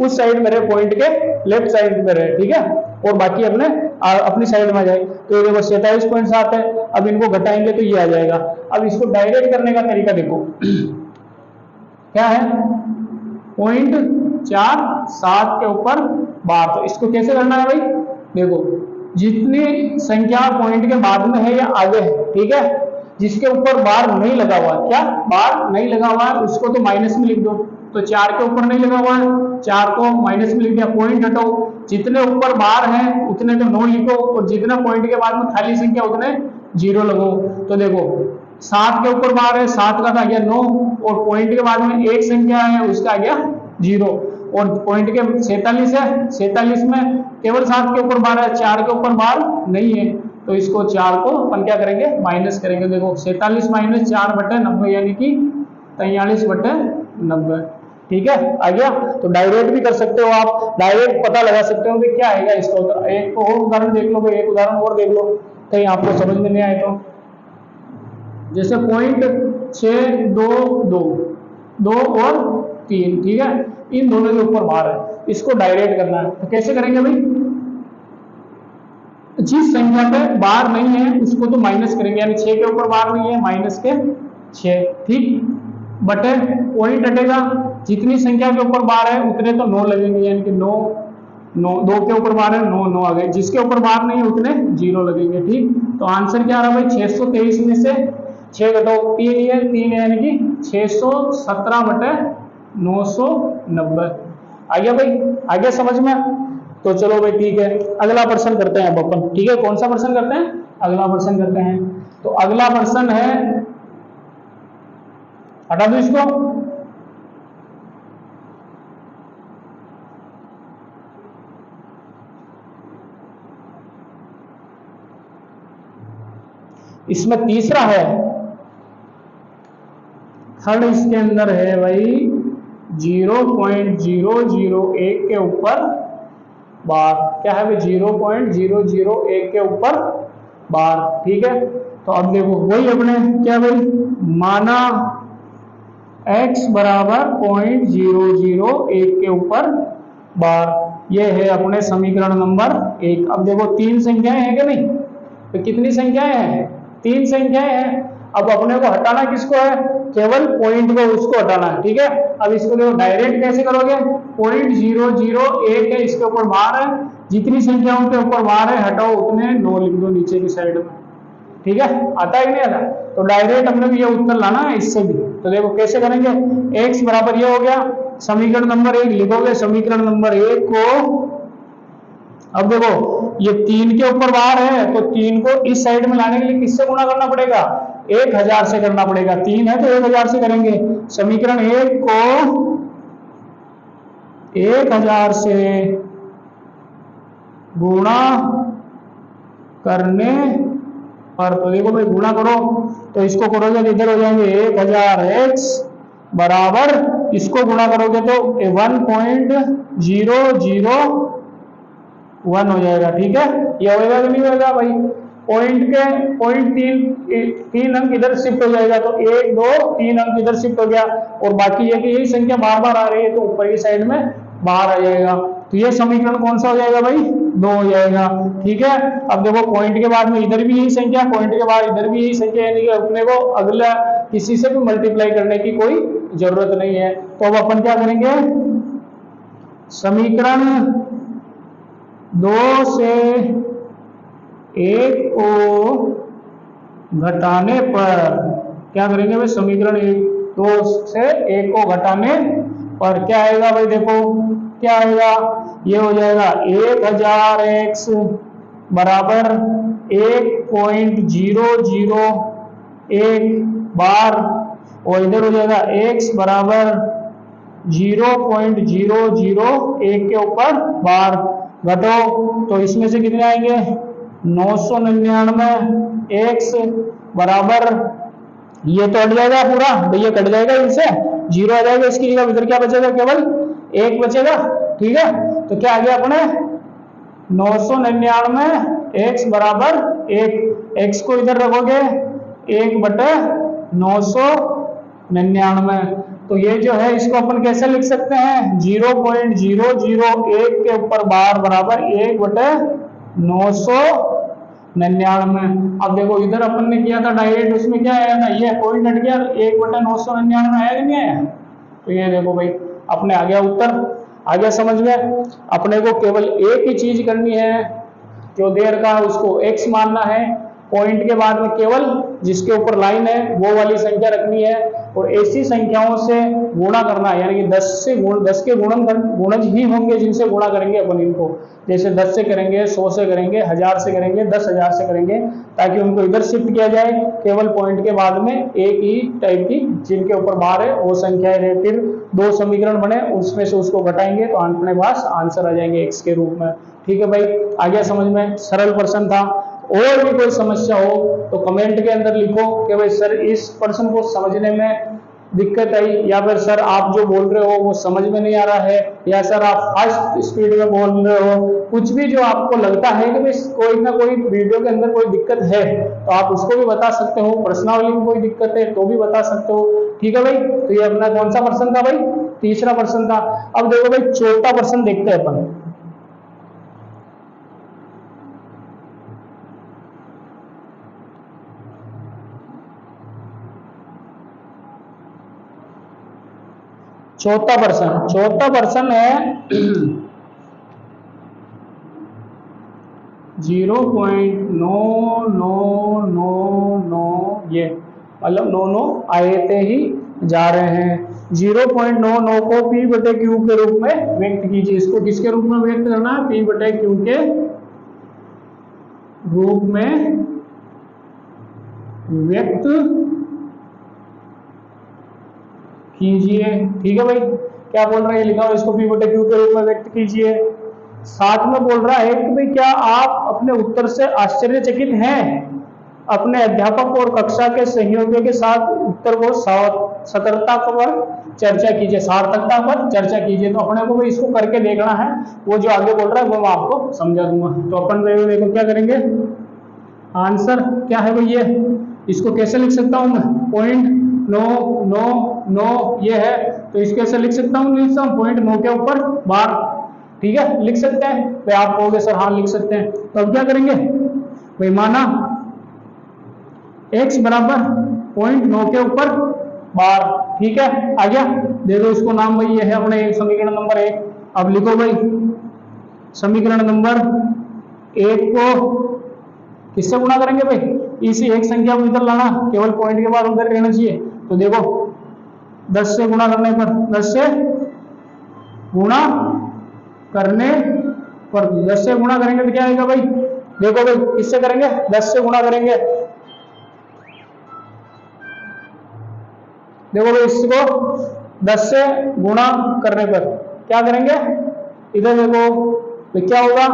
उस साइड में रहे, पॉइंट के लेफ्ट साइड में रहे। ठीक है, और बाकी अपनी साइड में आ जाए। तो ये देखो 47.7 है, अब इनको घटाएंगे तो ये आ जाएगा। अब इसको डायरेक्ट करने का तरीका देखो क्या है? 0.47 के ऊपर बार, तो इसको कैसे करना है भाई? देखो जितनी संख्या पॉइंट के बाद में है या आगे है, ठीक है, जिसके ऊपर बार नहीं लगा हुआ, क्या बार नहीं लगा हुआ है, उसको तो माइनस में लिख दो। तो 4 के ऊपर नहीं लगा हुआ है, 4 को माइनस में लिख दिया, पॉइंट हटाओ, जितने ऊपर बार है उतने तो 9 लिखो और जितने पॉइंट के बाद में खाली संख्या उतने 0 लगो। तो देखो 7 के ऊपर बार है, 7 का आ गया 9, और पॉइंट के बाद में एक संख्या है उसका आ गया 0, और पॉइंट के 46 है, 46 में केवल 7 के ऊपर बार है, 4 के ऊपर बार नहीं है, तो इसको 4 को अपन क्या करेंगे? माइनस करेंगे। देखो 47 - 4/90 यानी कि 43/90। ठीक है, आ गया। तो डायरेक्ट भी कर सकते हो आप, डायरेक्ट पता लगा सकते हो कि क्या आएगा इसका उत्तर। एक और उदाहरण देख लो भाई, एक उदाहरण और देख लो कहीं आपको समझ में नहीं आए तो। जैसे 0.622 और 3, ठीक है, इन दोनों के ऊपर बार है, इसको डायरेक्ट करना है। तो कैसे करेंगे भाई? जिस संख्या पे बार नहीं है उसको तो माइनस करेंगे, यानी 6 के ऊपर बार नहीं है, माइनस के 6, ठीक, बटे पॉइंट हटेगा, जितनी संख्या के ऊपर बार है उतने तो 9 लगेंगे, यानी कि 9 2 के ऊपर बार है, 9 आ गए, जिसके ऊपर बार नहीं है उतने 0 लगेंगे। ठीक, तो आंसर क्या आ रहा भाई? 623 में से 6 घटाओ 3 है, 3 यानी कि 617/990। आ गया भाई? आ गया समझ में? तो चलो भाई ठीक है, अगला प्रश्न करते हैं अब अपन। ठीक है, कौन सा प्रश्न करते हैं? अगला प्रश्न करते हैं। तो अगला प्रश्न है, हटा दो इसको, इसमें तीसरा है, थर्ड इसके अंदर है भाई 0.001 के ऊपर बार। क्या है भाई? 0.001 के ऊपर बार। ठीक है, तो अब देखो वही अपने क्या भाई, माना x बराबर 0.001 के ऊपर बार, ये है अपने समीकरण नंबर 1। अब देखो 3 संख्याएं हैं कि नहीं? तो कितनी संख्याएं हैं? 3 संख्याएं हैं। अब अपने को हटाना किसको है? केवल पॉइंट को, उसको हटाना है। ठीक है, अब इसको देखो डायरेक्ट कैसे करोगे? 0.001 है, इसके ऊपर बार है, जितनी संख्याओं के ऊपर बार है हटाओ उतने 9 लिख दो नीचे की साइड में। ठीक है, आता है कि नहीं आता? तो डायरेक्ट हमने भी ये उत्तर लाना है इससे भी। तो देखो कैसे करेंगे? x बराबर ये हो गया, समीकरण नंबर 1 लिखोगे, समीकरण नंबर 1 को, अब देखो ये 3 के ऊपर बार है, तो 3 को इस साइड में लाने के लिए किससे गुणा करना पड़ेगा? 1000 से करना पड़ेगा। 3 है तो 1000 से करेंगे। समीकरण 1 को 1000 से गुणा करने पर, तो देखो भाई गुणा करो तो इसको करोगे तो इधर हो जाएंगे 1000x बराबर, इसको गुणा करोगे तो 1.001 हो जाएगा। ठीक है, ये होएगा कि नहीं होएगा भाई? पॉइंट तीन अंक इधर शिफ्ट हो जाएगा, तो 1 2 3 अंक इधर शिफ्ट हो गया, और बाकी ये कि यही संख्या बार बार आ रही है तो ऊपर की साइड में बाहर आ जाएगा। तो ये समीकरण कौन सा हो जाएगा भाई? 2 हो जाएगा। ठीक है, अब देखो पॉइंट के बाद में इधर भी यही संख्या, पॉइंट के बाद इधर भी यही संख्या, यानी कि अपने को अगला किसी से भी मल्टीप्लाई करने की कोई जरूरत नहीं है। तो अब अपन क्या करेंगे, समीकरण 2 से 1 को घटाने पर क्या करेंगे भाई? समीकरण 2 से 1 को घटाने पर क्या आएगा भाई? देखो क्या आएगा, ये हो जाएगा 1000x बराबर 1.001 बार, और इधर हो जाएगा x बराबर 0.001 के ऊपर बार। घटो तो इसमें से कितने आएंगे? 999। x बराबर, ये तो हट जाएगा पूरा भैया, कट जाएगा इनसे, 0 आ जाएगा इसकी जगह, इधर क्या बचेगा? केवल 1 बचेगा। ठीक है, तो क्या आ गया अपने 999 x बराबर 1, x को इधर रखोगे 1/999। तो ये जो है इसको अपन कैसे लिख सकते हैं? 0.001 के ऊपर बार बराबर 1/999। अब देखो इधर अपन ने किया था डायरेक्ट, उसमें क्या आया था? ये पॉइंट हट गया, 1/999 आया कि नहीं आया? तो ये देखो भाई अपने आ गया उत्तर। आ गया समझ में? अपने को केवल एक ही चीज करनी है, जो दे रखा है उसको x मानना है, पॉइंट के बाद में केवल जिसके ऊपर लाइन है वो वाली संख्या रखनी है, और ऐसी संख्याओं से गुणा करना है, यानी कि 10 के गुणज ही होंगे जिनसे गुणा करेंगे अपन इनको। जैसे 10 से करेंगे, 100 से करेंगे, 1000 से करेंगे, 10,000 से करेंगे, ताकि उनको इधर शिफ्ट किया जाए। केवल पॉइंट के बाद में एक ही टाइप की जिनके ऊपर बार है वो संख्याएं रहे, फिर 2 समीकरण बने, उसमें से उसको घटाएंगे तो अपने पास आंसर आ जाएंगे x के रूप में। ठीक है भाई, आ गया समझ में? सरल प्रश्न था। और भी कोई समस्या हो तो कमेंट के अंदर लिखो कि भाई सर इस प्रश्न को समझने में दिक्कत आई, या फिर सर आप जो बोल रहे हो वो समझ में नहीं आ रहा है, या सर आप फास्ट स्पीड में बोल रहे हो, कुछ भी जो आपको लगता है कि भाई कोई ना कोई वीडियो के अंदर कोई दिक्कत है तो आप उसको भी बता सकते हो। प्रश्नावली में कोई दिक्कत है तो भी बता सकते हो। ठीक है भाई, तो ये अपना कौन सा प्रश्न था भाई? तीसरा प्रश्न था। अब देखो भाई चौथा प्रश्न देखते हैं अपन। चौथा प्रश्न है 0.9999, ये मतलब 99 आयते ही जा रहे हैं। 0.99 को P/Q के रूप में व्यक्त कीजिए। इसको किसके रूप में व्यक्त करना है? P/Q के रूप में व्यक्त कीजिए। ठीक है भाई, क्या बोल रहे हैं? लिखा हुआ इसको P/Q के रूप में व्यक्त कीजिए। साथ में बोल रहा है कि भाई क्या आप अपने उत्तर से आश्चर्यचकित हैं? अपने अध्यापक और कक्षा के सहयोगियों के साथ उत्तर को सतर्कता पर चर्चा कीजिए, सार्थकता पर चर्चा कीजिए। तो अपने को भाई इसको करके देखना है, वो जो आगे बोल रहा है वो मैं आपको समझा दूंगा। तो अपन देखो क्या करेंगे, आंसर क्या है भाई? ये इसको कैसे लिख सकता हूं मैं? 0.999 ये है, तो इसको कैसे लिख सकता हूँ? 0.9 के ऊपर बार। ठीक है, लिख सकते हैं भाई। आप कहोगे सर हाँ लिख सकते हैं, तो अब क्या करेंगे भाई? माना x बराबर 0.9 के ऊपर बार। ठीक है, आ गया। दे दो इसको नाम भाई, ये है अपने समीकरण नंबर 1। अब लिखो भाई समीकरण नंबर 1 को किससे गुणा करेंगे भाई? इसी एक संख्या को इधर लाना, केवल पॉइंट के बाद उधर रहना चाहिए। तो देखो 10 से गुणा करने पर, 10 से गुणा करने पर, 10 से गुणा करेंगे तो क्या आएगा भाई? देखो भाई किससे करेंगे? 10 से गुणा करेंगे। देखो भाई इसको 10 से गुणा करने पर क्या करेंगे, इधर देखो तो क्या होगा,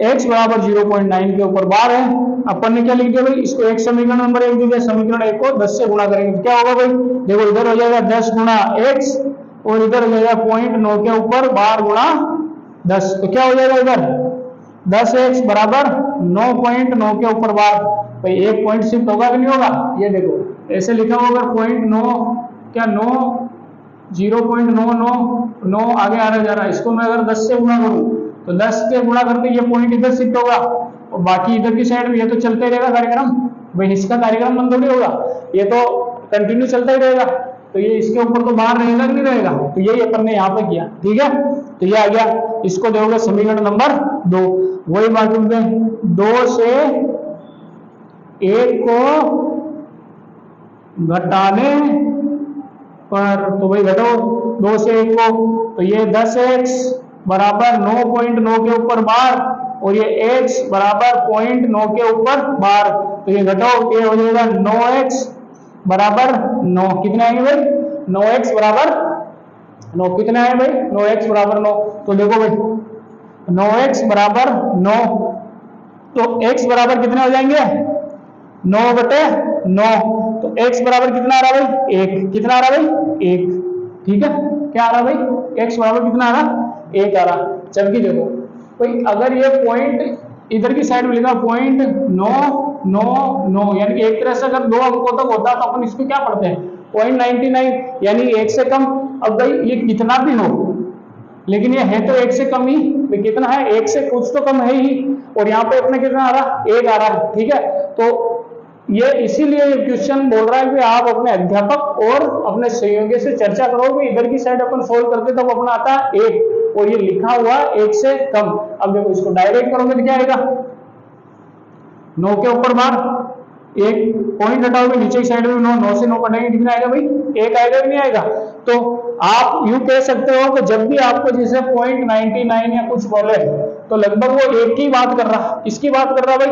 x बराबर 0.9 के ऊपर बार है, अपन ने क्या लिख दिया भाई, इसको एक समीकरण नंबर 1 दिया, समीकरण 1 को 10 से गुणा करेंगे, क्या होगा भाई, देखो इधर हो जाएगा 10 गुणा x और इधर हो जाएगा 0.9 के ऊपर बार गुणा 10, तो क्या हो जाएगा इधर 10x बराबर 9.9 के ऊपर बार, भाई एक पॉइंट शिफ्ट होगा कि नहीं होगा, ये देखो ऐसे लिखा होगा 0.9 क्या 9 0.999 आगे आ रहा जा रहा है, इसको मैं अगर 10 से गुणा करूं तो 10 से गुणा करके ये पॉइंट इधर शिफ्ट होगा और बाकी इधर की साइड में ये तो चलते रहेगा कार्यक्रम, भाई इसका कार्यक्रम बंद थोड़ी होगा, ये तो कंटिन्यू चलता ही रहेगा, तो ये इसके ऊपर तो बाहर रहेगा कि नहीं रहेगा, तो यही अपन ने यहाँ पे किया, ठीक है, तो ये आ गया, इसको दोगे समीकरण नंबर 2, वही बात बोलते हैं 2 से 1 को घटाने पर, तो भाई घटो 2 से 1 को, तो ये 10x बराबर 9.9 के ऊपर बार और ये x बराबर 0.9 के ऊपर बार, तो ये घटो, ये हो जाएगा 9x बराबर 9, कितने आएंगे भाई 9x बराबर 9, कितने आए भाई 9x बराबर 9, तो देखो भाई 9x बराबर 9, तो x बराबर कितने हो जाएंगे 9 बटे 9, तो x बराबर कितना आ रहा है भाई 1, कितना आ रहा है भाई 1, ठीक है, क्या आ रहा है भाई x बराबर कितना आ रहा 1 आ रहा, जबकि देखो भाई अगर ये पॉइंट इधर की साइड में लिखा 0.999 यानी कि एक तरह से अगर 2 अंकों तक होता तो अपन इसको क्या पढ़ते हैं 0.99 यानी 1 से कम, अब भाई ये कितना भी हो लेकिन ये है तो 1 से कम ही, कितना है 1 से कुछ तो कम है ही, और यहाँ पे अपने कितना आ रहा 1 आ रहा है, ठीक है, तो ये इसीलिए ये क्वेश्चन बोल रहा है कि आप अपने अध्यापक और अपने सहयोगी से चर्चा करोगे, इधर की साइड अपन सोल्व करते तब अपना आता है 1 और ये लिखा हुआ 1 से कम, अब देखो इसको डायरेक्ट करोगे तो क्या आएगा 9 के ऊपर बार, एक पॉइंट हटाओगे नीचे की साइड में 9 से 9 कटेंगे कितना आएगा भाई 1 आएगा कि नहीं आएगा, तो आप यूं कह सकते हो कि जब भी आपको जैसे 0.99 या कुछ बोले तो लगभग वो एक की बात कर रहा, इसकी बात कर रहा भाई,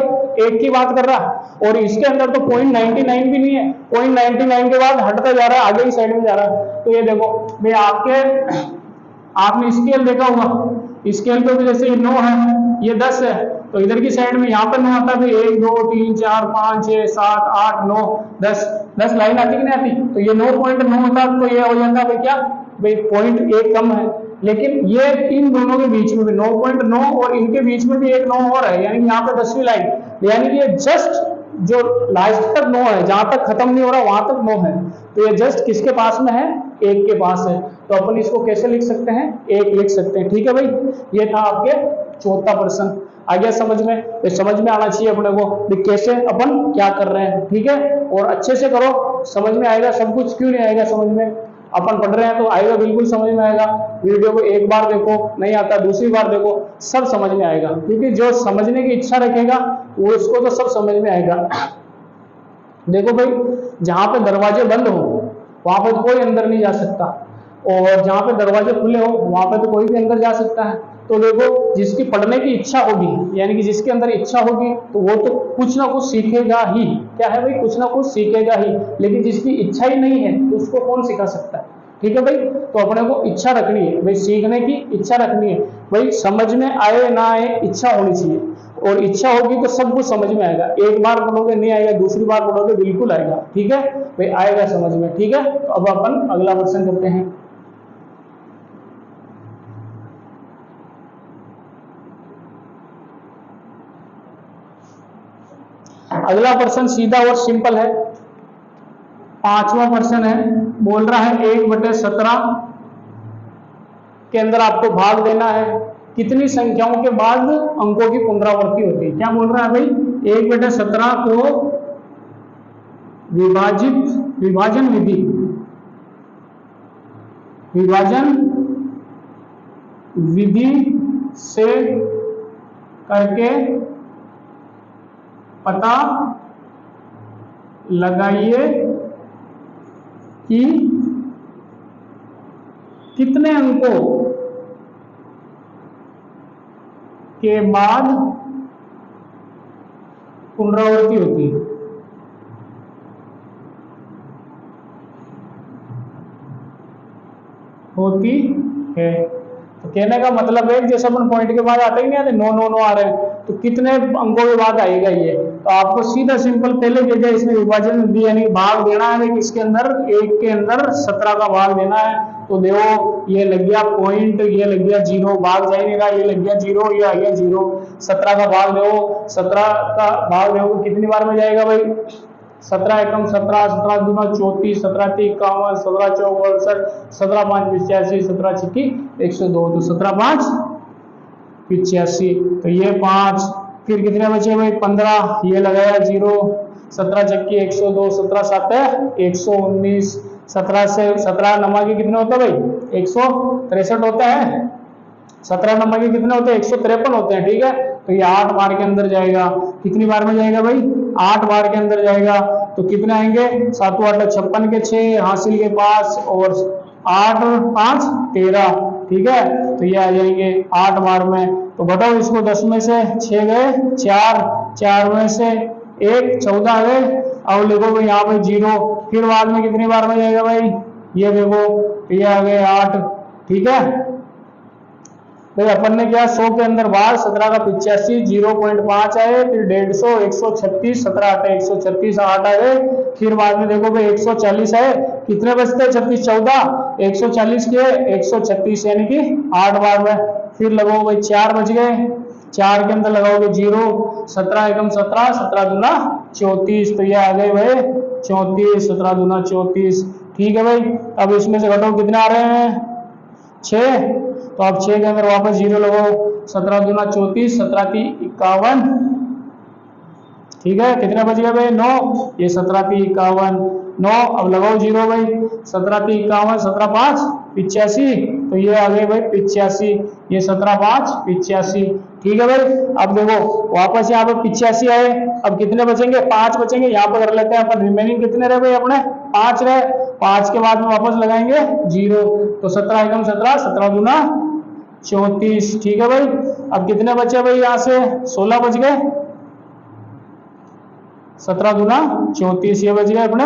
एक की बात कर रहा, और इसके अंदर तो 0.99 भी नहीं है, 0.99 के बाद हटता जा रहा है आगे की साइड में जा रहा है, तो ये देखो भाई आपने स्केल देखा होगा, स्केल पे भी जैसे ये 9 है ये 10 है, तो इधर की साइड में यहाँ पर 9 आता है 1 2 3 4 5 6 7 8 9 10 लाइन आती कि नहीं आती, तो ये 9.9 होता तो ये हो जाता भाई क्या भाई पॉइंट 1 कम है, लेकिन ये इन दोनों के बीच में भी 9.9 और इनके बीच में भी एक 9 और है, यानी यहाँ पे 10वीं लाइन, यानी कि ये जस्ट जो लास्ट तक 9 है, जहां तक खत्म नहीं हो रहा वहां तक 9 है, तो ये जस्ट किसके पास में है 1 के पास है, तो अपन इसको कैसे लिख सकते हैं 1 लिख सकते हैं, ठीक है भाई, ये था आपके चौथा प्रश्न, आ गया समझ में, तो समझ में आना चाहिए अपने को भी कैसे अपन क्या कर रहे हैं, ठीक है, और अच्छे से करो समझ में आएगा सब कुछ, क्यों नहीं आएगा समझ में, अपन पढ़ रहे हैं तो आएगा, बिल्कुल समझ में आएगा, वीडियो को एक बार देखो नहीं आता दूसरी बार देखो सब समझ में आएगा, क्योंकि जो समझने की इच्छा रखेगा वो उसको तो सब समझ में आएगा। देखो भाई जहां पे दरवाजे बंद हो वहां पे तो कोई अंदर नहीं जा सकता, और जहां पे दरवाजे खुले हो वहां पे तो कोई भी अंदर जा सकता है, तो देखो जिसकी पढ़ने की इच्छा होगी यानी कि जिसके अंदर इच्छा होगी तो वो तो कुछ ना कुछ सीखेगा ही, क्या है भाई कुछ ना कुछ सीखेगा ही, लेकिन जिसकी इच्छा ही नहीं है तो उसको कौन सिखा सकता है, ठीक है भाई, तो अपने को इच्छा रखनी है भाई, सीखने की इच्छा रखनी है भाई, समझ में आए ना आए इच्छा होनी चाहिए, और इच्छा होगी तो सब कुछ समझ में आएगा, एक बार पढ़ोगे नहीं आएगा दूसरी बार पढ़ोगे बिल्कुल आएगा, ठीक है भाई आएगा समझ में, ठीक है, तो अब अपन अगला प्रश्न करते हैं। अगला प्रश्न सीधा और सिंपल है, 5वां प्रश्न है, बोल रहा है 1/17 के अंदर आपको भाग देना है, कितनी संख्याओं के बाद अंकों की पुनरावृत्ति होती है, क्या बोल रहा है भाई 1/17 को विभाजन विधि से करके पता लगाइए कि कितने अंकों के बाद पुनरावृत्ति होती है, तो कहने का मतलब है जैसे अपन पॉइंट के बाद आते हैं नौ नौ नौ आ रहे हैं, तो कितने अंकों के बाद आएगा ये, तो आपको सीधा सिंपल पहले जगह इसमें विभाजन दिया यानी भाग देना है, किसके अंदर, एक के अंदर 17 का भाग देना है। तो देखो ये लग गया पॉइंट, ये लग गया 0, भाग जाएगा, ये लग गया 0, ये आ गया 0। 17 का भाग दो, 17 का भाग दो कितनी बार में जाएगा भाई, 17 एकम 17, 17 दूना 34, 17 तीन 51, 17 चौक 68, 17 5 85, 17 छिक्की 102, तो 17 5 85, तो ये 5, फिर कितने बचे भाई 15, ये लगाया 0, 17 चक्की 102, 17 7 119, 17 से 17 नंबर के कितने होते हैं भाई 163 होता है, 17 नंबर के कितने होते हैं 153 होते हैं, ठीक है। तो ये 8 बार के अंदर जाएगा, कितनी बार में जाएगा भाई 8 बार के अंदर जाएगा, तो कितने आएंगे 7 8 56 के 6, हासिल के 5 और 8 5 13, ठीक है। तो ये आ जाएंगे 8 बार में, तो बताओ इसको 10 में से 6 गए 4, 4 में से 1 14 गए, अब देखो भाई यहाँ पे 0, फिर बाद में कितनी बार में जाएगा भाई, ये देखो ये आ गए 8, ठीक है। भाई अपन ने क्या 100 के अंदर बार 17 का 85, 0.5 आए, फिर 150, 136, 17 8 136, 8 आए, फिर बाद में देखो भाई 140 है, कितने बचते हैं 36 14, 140 के 136 यानी कि 8 बार में, फिर लगाओ भाई 4 बच गए, 4 के अंदर लगाओगे 0, 17 एकम 17, 17 दूना 34, तो ये आ गए भाई 34, 17 दूना 34, ठीक है भाई। अब इसमें से घटाओ कितने आ रहे हैं 6, तो आप 6 के अंदर वापस 0 लगाओ, 17 दूना 34, 17 3 51, ठीक है, कितने बच गए भाई 9, ये 17 3 51 9, अब लगाओ 0 भाई, 17 3 51, 17 5 85, तो ये आ गए भाई 85, ये 17 5 85, ठीक है भाई। अब देखो वापस यहाँ पे 85 आए, अब कितने बचेंगे 5 बचेंगे, यहाँ पे कर लेते हैं अपन, रिमेनिंग कितने रहे भाई अपने 5 रहे, 5 के बाद में वापस लगाएंगे 0, तो 17 एकम 17, 17 दूना 34, ठीक है भाई। अब कितने बचे भाई यहाँ से 16 बच गए, 17 दूना 34, ये बच गए अपने,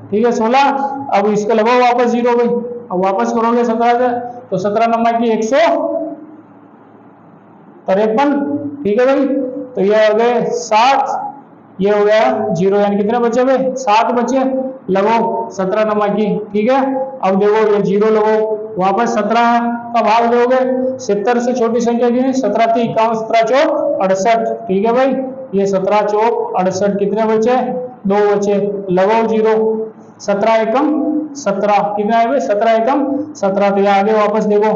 ठीक है 16। अब इसके लगाओ वापस 0 भाई, अब वापस करोगे 17 से, तो 17 नंबर की 153, ठीक है भाई, तो ये हो गए 7, ये हो गया 0, यानी कितने बचे भाई 7 बचे, लगाओ 17 नंबर की, ठीक है। अब देखो ये 0 लगाओ, वापस 17 का भाग दोगे, 70 से छोटी संख्या की 17 3 51, 17 चौक 68, ठीक है भाई, ये 17 चौक 68, कितने बचे 2 बचे, लगाओ 0, 17 एकम 17, कितना है भाई 17 एकम 17, तो यहाँ आगे वापस देखो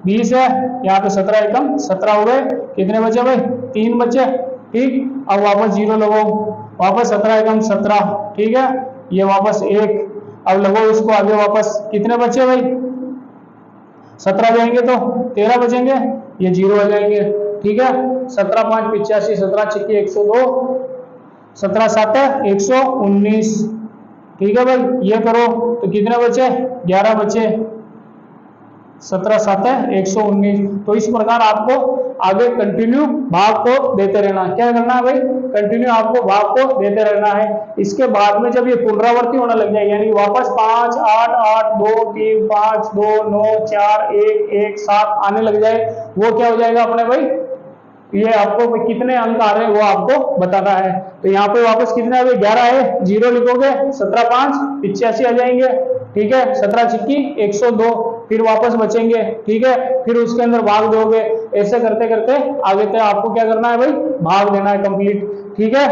20 है, यहाँ पे 17 एकम 17 हो गए, कितने बचे भाई 3 बचे, ठीक। अब वापस 0 लगाओ, वापस 17 एकम 17, ठीक है, ये वापस 1, अब लगाओ इसको आगे वापस, कितने बचे भाई 17 जाएंगे तो 13 बचेंगे, ये 0 हो जाएंगे, ठीक है। 17 5 85, 17 छिक्की 102, 17 7 119, ठीक है भाई, ये करो तो कितने बचे 11 बचे, 17 7 119। तो इस प्रकार आपको आगे कंटिन्यू भाग को देते रहना, क्या करना है भाई कंटिन्यू आपको भाग को देते रहना है। इसके बाद में जब ये पुनरावृत्ति होने लग जाए, यानी वापस 5 8 8 2 3 5 2 9 4 1 1 7 आने लग जाए, वो क्या हो जाएगा अपने भाई, ये आपको कितने अंक आ रहे हैं वो आपको बताना है। तो यहाँ पे वापस कितने आ गए 11 है, 0 लिखोगे, 17 5 85 आ जाएंगे, ठीक है, 17 छिक्की 102, फिर वापस बचेंगे, ठीक है, फिर उसके अंदर भाग दोगे, ऐसे करते करते आगे तक आपको क्या करना है भाई भाग देना है कंप्लीट, ठीक है।